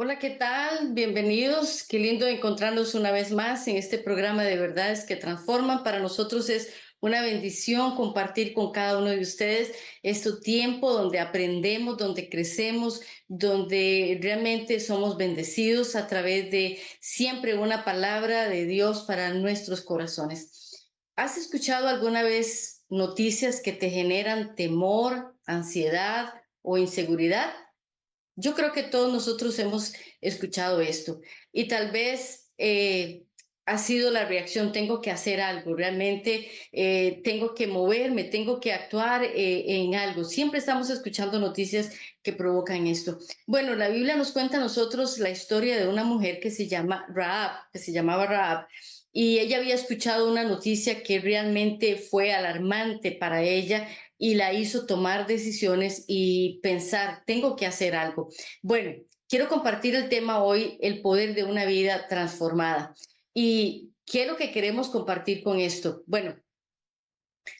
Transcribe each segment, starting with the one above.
Hola, ¿qué tal? Bienvenidos. Qué lindo encontrarnos una vez más en este programa de verdades que transforman. Para nosotros es una bendición compartir con cada uno de ustedes este tiempo donde aprendemos, donde crecemos, donde realmente somos bendecidos a través de siempre una palabra de Dios para nuestros corazones. ¿Has escuchado alguna vez noticias que te generan temor, ansiedad o inseguridad? Yo creo que todos nosotros hemos escuchado esto y tal vez ha sido la reacción, tengo que hacer algo, realmente tengo que moverme, tengo que actuar en algo. Siempre estamos escuchando noticias que provocan esto. Bueno, la Biblia nos cuenta a nosotros la historia de una mujer que se llama Rahab, que se llamaba Rahab. Y ella había escuchado una noticia que realmente fue alarmante para ella y la hizo tomar decisiones y pensar, tengo que hacer algo. Bueno, quiero compartir el tema hoy, el poder de una vida transformada. ¿Y qué es lo que queremos compartir con esto? Bueno,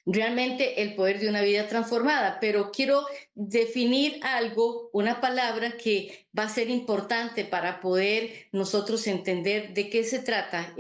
realmente el poder de una vida transformada, pero quiero definir algo, una palabra que va a ser importante para poder nosotros entender de qué se trata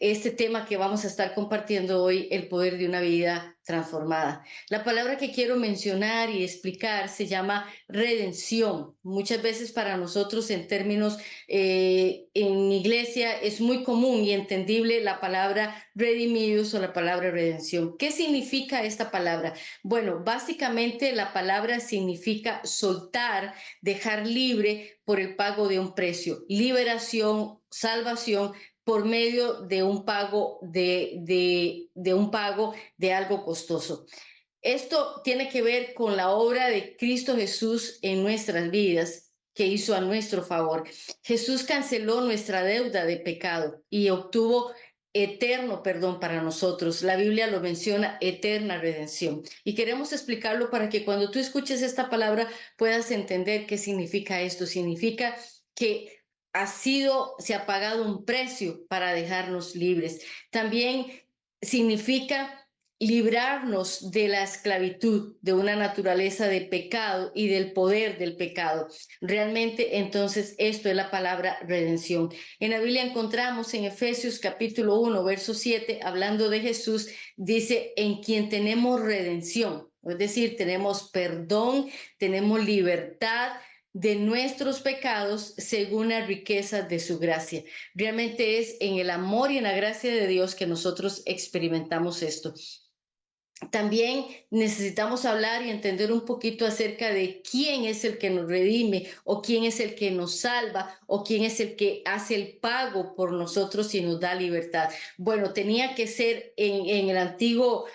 este tema que vamos a estar compartiendo hoy, el poder de una vida transformada. La palabra que quiero mencionar y explicar se llama redención. Muchas veces para nosotros en términos en iglesia es muy común y entendible la palabra redimidos o la palabra redención. ¿Qué significa esta palabra? Bueno, básicamente la palabra significa soltar, dejar libre por el pago de un precio, liberación, salvación por medio de un pago de un pago de algo costoso. Esto tiene que ver con la obra de Cristo Jesús en nuestras vidas que hizo a nuestro favor. Jesús canceló nuestra deuda de pecado y obtuvo eterno perdón para nosotros. La Biblia lo menciona, eterna redención. Y queremos explicarlo para que cuando tú escuches esta palabra puedas entender qué significa esto. Significa que se ha pagado un precio para dejarnos libres. También significa librarnos de la esclavitud, de una naturaleza de pecado y del poder del pecado. Realmente, entonces, esto es la palabra redención. En la Biblia encontramos en Efesios capítulo 1, verso 7, hablando de Jesús, dice, en quien tenemos redención. Es decir, tenemos perdón, tenemos libertad de nuestros pecados según la riqueza de su gracia. Realmente es en el amor y en la gracia de Dios que nosotros experimentamos esto. También necesitamos hablar y entender un poquito acerca de quién es el que nos redime o quién es el que nos salva o quién es el que hace el pago por nosotros y nos da libertad. Bueno, tenía que ser en el antiguo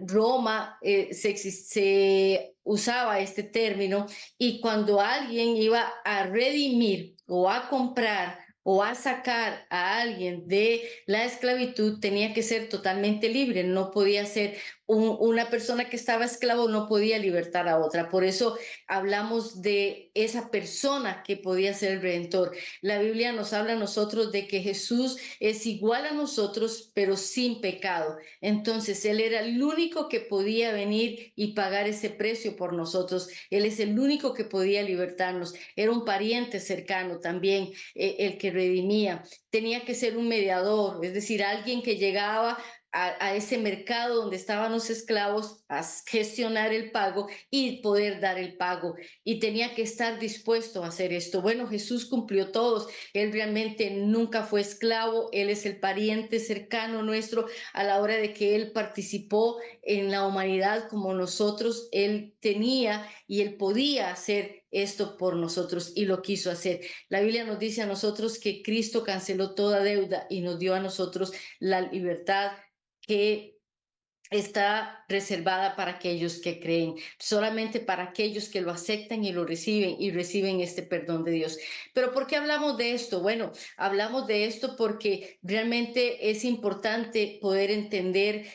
Roma, se usaba este término y cuando alguien iba a redimir o a comprar o a sacar a alguien de la esclavitud, tenía que ser totalmente libre, no podía ser una persona que estaba esclavo no podía libertar a otra. Por eso hablamos de esa persona que podía ser el redentor. La Biblia nos habla a nosotros de que Jesús es igual a nosotros, pero sin pecado. Entonces, Él era el único que podía venir y pagar ese precio por nosotros. Él es el único que podía libertarnos. Era un pariente cercano también, el que redimía. Tenía que ser un mediador, es decir, alguien que llegaba a ese mercado donde estaban los esclavos a gestionar el pago y poder dar el pago. Y tenía que estar dispuesto a hacer esto. Bueno, Jesús cumplió todos. Él realmente nunca fue esclavo. Él es el pariente cercano nuestro a la hora de que él participó en la humanidad como nosotros. Él tenía y él podía hacer esto por nosotros y lo quiso hacer. La Biblia nos dice a nosotros que Cristo canceló toda deuda y nos dio a nosotros la libertad que está reservada para aquellos que creen, solamente para aquellos que lo aceptan y reciben este perdón de Dios. Pero ¿por qué hablamos de esto? Bueno, hablamos de esto porque realmente es importante poder entender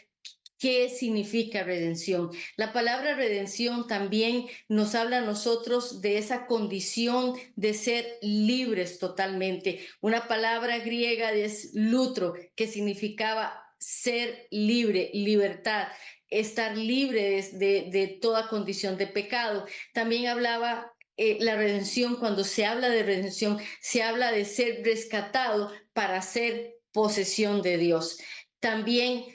¿qué significa redención? La palabra redención también nos habla a nosotros de esa condición de ser libres totalmente. Una palabra griega es lutro, que significaba ser libre, libertad, estar libre de toda condición de pecado. También hablaba la redención, cuando se habla de redención, se habla de ser rescatado para ser posesión de Dios. También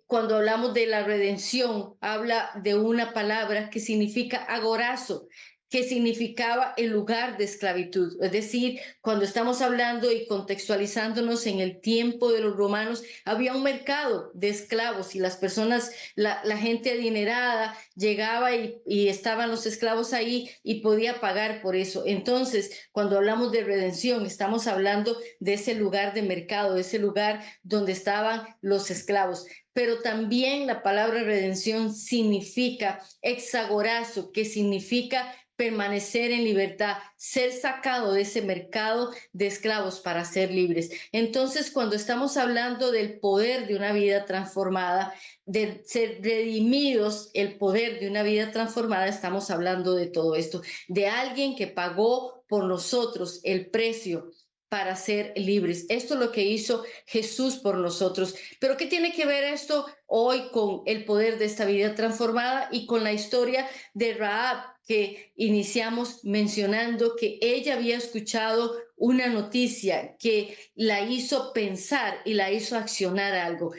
cuando hablamos de la redención, habla de una palabra que significa agorazo, que significaba el lugar de esclavitud. Es decir, cuando estamos hablando y contextualizándonos en el tiempo de los romanos, había un mercado de esclavos y las personas, la gente adinerada llegaba y estaban los esclavos ahí y podía pagar por eso. Entonces, cuando hablamos de redención, estamos hablando de ese lugar de mercado, de ese lugar donde estaban los esclavos. Pero también la palabra redención significa exagorazo, que significa permanecer en libertad, ser sacado de ese mercado de esclavos para ser libres. Entonces, cuando estamos hablando del poder de una vida transformada, de ser redimidos, el poder de una vida transformada, estamos hablando de todo esto, de alguien que pagó por nosotros el precio para ser libres. Esto es lo que hizo Jesús por nosotros. Pero ¿qué tiene que ver esto hoy con el poder de esta vida transformada y con la historia de Rahab, que iniciamos mencionando que ella había escuchado una noticia que la hizo pensar y la hizo accionar algo?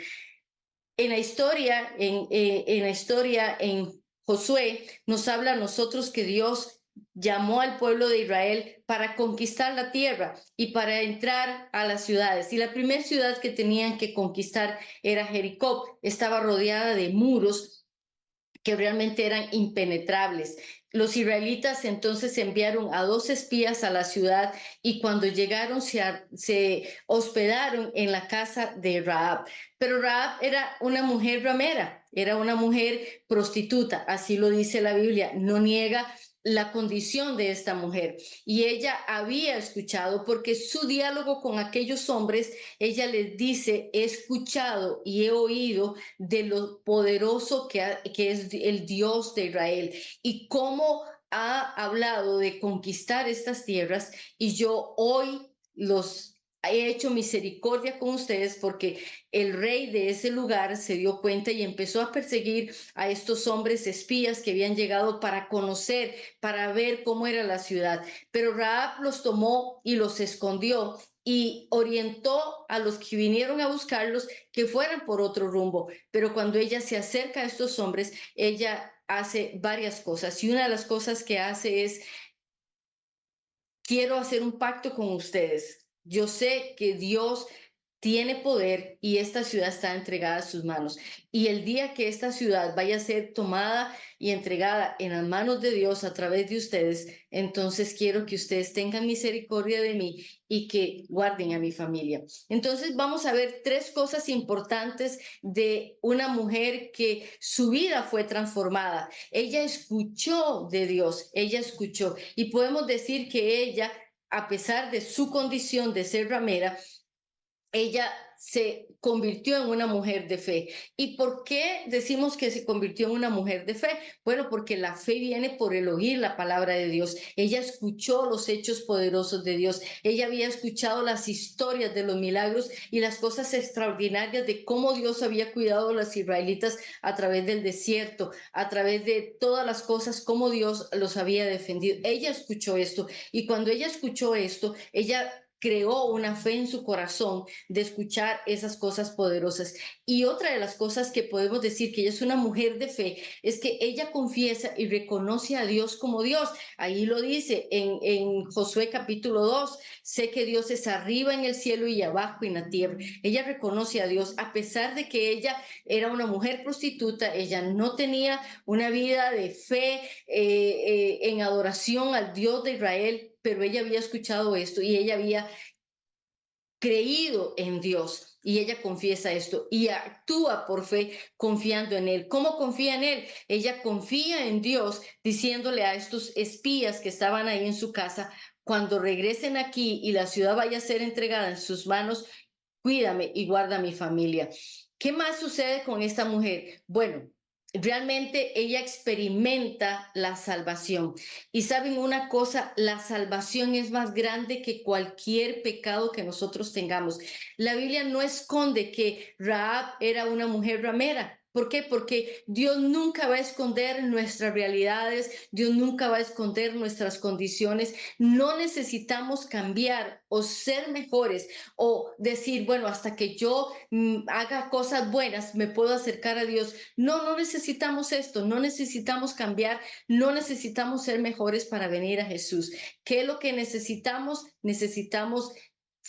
En la historia, en Josué, nos habla a nosotros que Dios llamó al pueblo de Israel para conquistar la tierra y para entrar a las ciudades. Y la primera ciudad que tenían que conquistar era Jericó. Estaba rodeada de muros que realmente eran impenetrables. Los israelitas entonces enviaron a 2 espías a la ciudad y cuando llegaron se hospedaron en la casa de Rahab. Pero Rahab era una mujer ramera, era una mujer prostituta, así lo dice la Biblia, no niega la condición de esta mujer. Y ella había escuchado, porque su diálogo con aquellos hombres, ella les dice, he escuchado y he oído de lo poderoso que es el Dios de Israel y cómo ha hablado de conquistar estas tierras y yo hoy los he hecho misericordia con ustedes porque el rey de ese lugar se dio cuenta y empezó a perseguir a estos hombres espías que habían llegado para conocer, para ver cómo era la ciudad. Pero Rahab los tomó y los escondió y orientó a los que vinieron a buscarlos que fueran por otro rumbo. Pero cuando ella se acerca a estos hombres, ella hace varias cosas. Y una de las cosas que hace es, quiero hacer un pacto con ustedes. Yo sé que Dios tiene poder y esta ciudad está entregada a sus manos. Y el día que esta ciudad vaya a ser tomada y entregada en las manos de Dios a través de ustedes, entonces quiero que ustedes tengan misericordia de mí y que guarden a mi familia. Entonces vamos a ver 3 cosas importantes de una mujer que su vida fue transformada. Ella escuchó de Dios, ella escuchó. Y podemos decir que ella, a pesar de su condición de ser ramera, ella se convirtió en una mujer de fe. ¿Y por qué decimos que se convirtió en una mujer de fe? Bueno, porque la fe viene por el oír la palabra de Dios. Ella escuchó los hechos poderosos de Dios. Ella había escuchado las historias de los milagros y las cosas extraordinarias de cómo Dios había cuidado a los israelitas a través del desierto, a través de todas las cosas, cómo Dios los había defendido. Ella escuchó esto y cuando ella escuchó esto, ella creó una fe en su corazón de escuchar esas cosas poderosas. Y otra de las cosas que podemos decir que ella es una mujer de fe es que ella confiesa y reconoce a Dios como Dios. Ahí lo dice en Josué capítulo 2, sé que Dios es arriba en el cielo y abajo en la tierra. Ella reconoce a Dios a pesar de que ella era una mujer prostituta, ella no tenía una vida de fe en adoración al Dios de Israel, pero ella había escuchado esto y ella había creído en Dios y ella confiesa esto y actúa por fe confiando en Él. ¿Cómo confía en Él? Ella confía en Dios diciéndole a estos espías que estaban ahí en su casa, cuando regresen aquí y la ciudad vaya a ser entregada en sus manos, cuídame y guarda a mi familia. ¿Qué más sucede con esta mujer? Bueno, realmente ella experimenta la salvación. Y saben una cosa, la salvación es más grande que cualquier pecado que nosotros tengamos. La Biblia no esconde que Rahab era una mujer ramera. ¿Por qué? Porque Dios nunca va a esconder nuestras realidades, Dios nunca va a esconder nuestras condiciones. No necesitamos cambiar o ser mejores o decir, bueno, hasta que yo haga cosas buenas, me puedo acercar a Dios. No, no necesitamos esto, no necesitamos cambiar, no necesitamos ser mejores para venir a Jesús. ¿Qué es lo que necesitamos? Necesitamos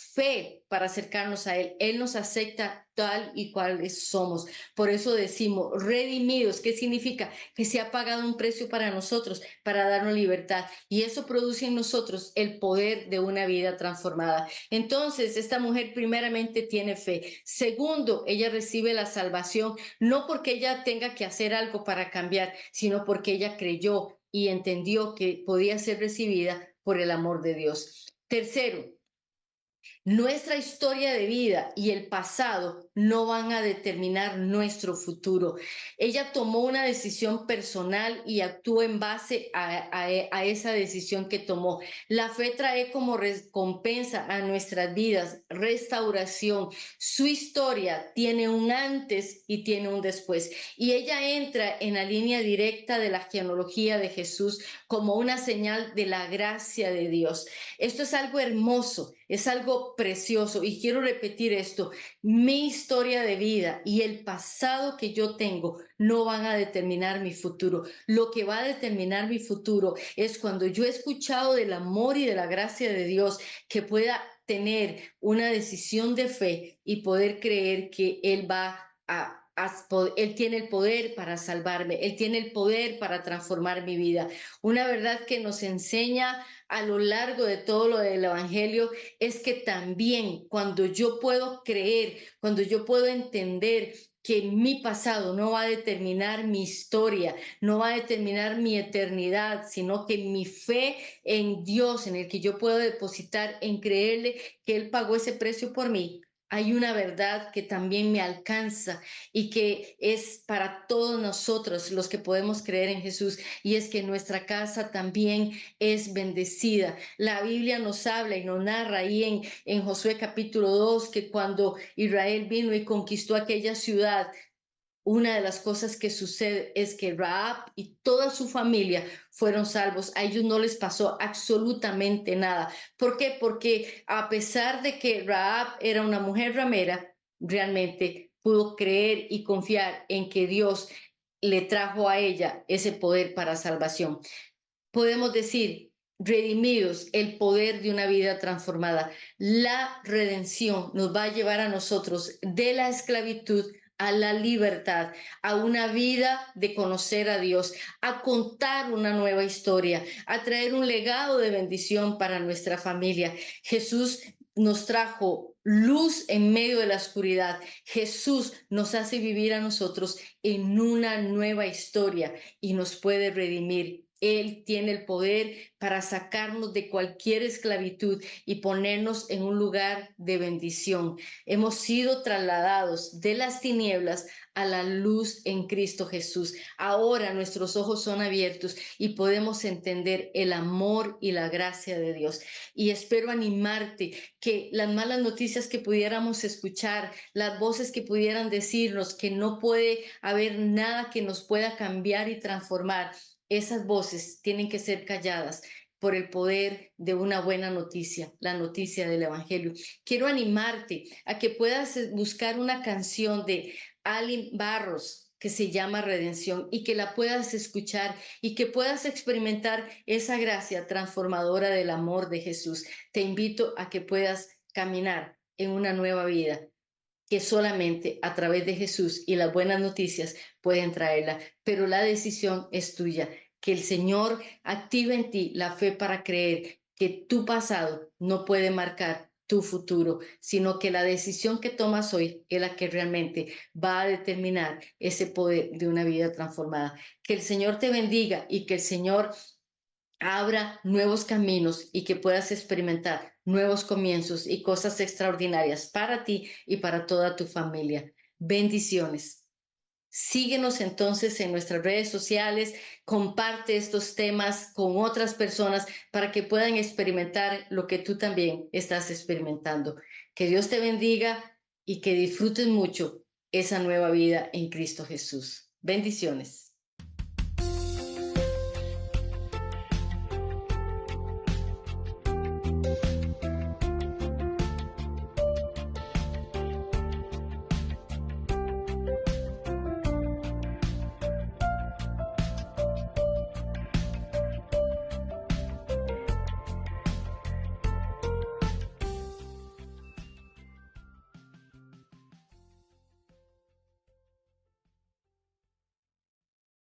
fe para acercarnos a Él. Él nos acepta tal y cual somos. Por eso decimos redimidos. ¿Qué significa? Que se ha pagado un precio para nosotros, para darnos libertad. Y eso produce en nosotros el poder de una vida transformada. Entonces, esta mujer primeramente tiene fe. Segundo, ella recibe la salvación, no porque ella tenga que hacer algo para cambiar, sino porque ella creyó y entendió que podía ser recibida por el amor de Dios. Tercero, nuestra historia de vida y el pasado no van a determinar nuestro futuro. Ella tomó una decisión personal y actuó en base a esa decisión que tomó. La fe trae como recompensa a nuestras vidas restauración. Su historia tiene un antes y tiene un después. Y ella entra en la línea directa de la genealogía de Jesús como una señal de la gracia de Dios. Esto es algo hermoso, es algo precioso y quiero repetir esto. Mi historia de vida y el pasado que yo tengo no van a determinar mi futuro. Lo que va a determinar mi futuro es cuando yo he escuchado del amor y de la gracia de Dios, que pueda tener una decisión de fe y poder creer que Él va Él tiene el poder para salvarme, Él tiene el poder para transformar mi vida. Una verdad que nos enseña a lo largo de todo lo del Evangelio es que también cuando yo puedo creer, cuando yo puedo entender que mi pasado no va a determinar mi historia, no va a determinar mi eternidad, sino que mi fe en Dios, en el que yo puedo depositar, en creerle que Él pagó ese precio por mí, hay una verdad que también me alcanza y que es para todos nosotros los que podemos creer en Jesús, y es que nuestra casa también es bendecida. La Biblia nos habla y nos narra ahí en Josué capítulo 2 que cuando Israel vino y conquistó aquella ciudad, una de las cosas que sucede es que Rahab y toda su familia fueron salvos. A ellos no les pasó absolutamente nada. ¿Por qué? Porque a pesar de que Rahab era una mujer ramera, realmente pudo creer y confiar en que Dios le trajo a ella ese poder para salvación. Podemos decir, redimidos, el poder de una vida transformada. La redención nos va a llevar a nosotros de la esclavitud a la libertad, a una vida de conocer a Dios, a contar una nueva historia, a traer un legado de bendición para nuestra familia. Jesús nos trajo luz en medio de la oscuridad. Jesús nos hace vivir a nosotros en una nueva historia y nos puede redimir. Él tiene el poder para sacarnos de cualquier esclavitud y ponernos en un lugar de bendición. Hemos sido trasladados de las tinieblas a la luz en Cristo Jesús. Ahora nuestros ojos son abiertos y podemos entender el amor y la gracia de Dios. Y espero animarte que las malas noticias que pudiéramos escuchar, las voces que pudieran decirnos que no puede haber nada que nos pueda cambiar y transformar, esas voces tienen que ser calladas por el poder de una buena noticia, la noticia del Evangelio. Quiero animarte a que puedas buscar una canción de Alin Barros que se llama Redención y que la puedas escuchar y que puedas experimentar esa gracia transformadora del amor de Jesús. Te invito a que puedas caminar en una nueva vida que solamente a través de Jesús y las buenas noticias pueden traerla, pero la decisión es tuya. Que el Señor active en ti la fe para creer que tu pasado no puede marcar tu futuro, sino que la decisión que tomas hoy es la que realmente va a determinar ese poder de una vida transformada. Que el Señor te bendiga y que el Señor abra nuevos caminos y que puedas experimentar nuevos comienzos y cosas extraordinarias para ti y para toda tu familia. Bendiciones. Síguenos entonces en nuestras redes sociales, comparte estos temas con otras personas para que puedan experimentar lo que tú también estás experimentando. Que Dios te bendiga y que disfrutes mucho esa nueva vida en Cristo Jesús. Bendiciones.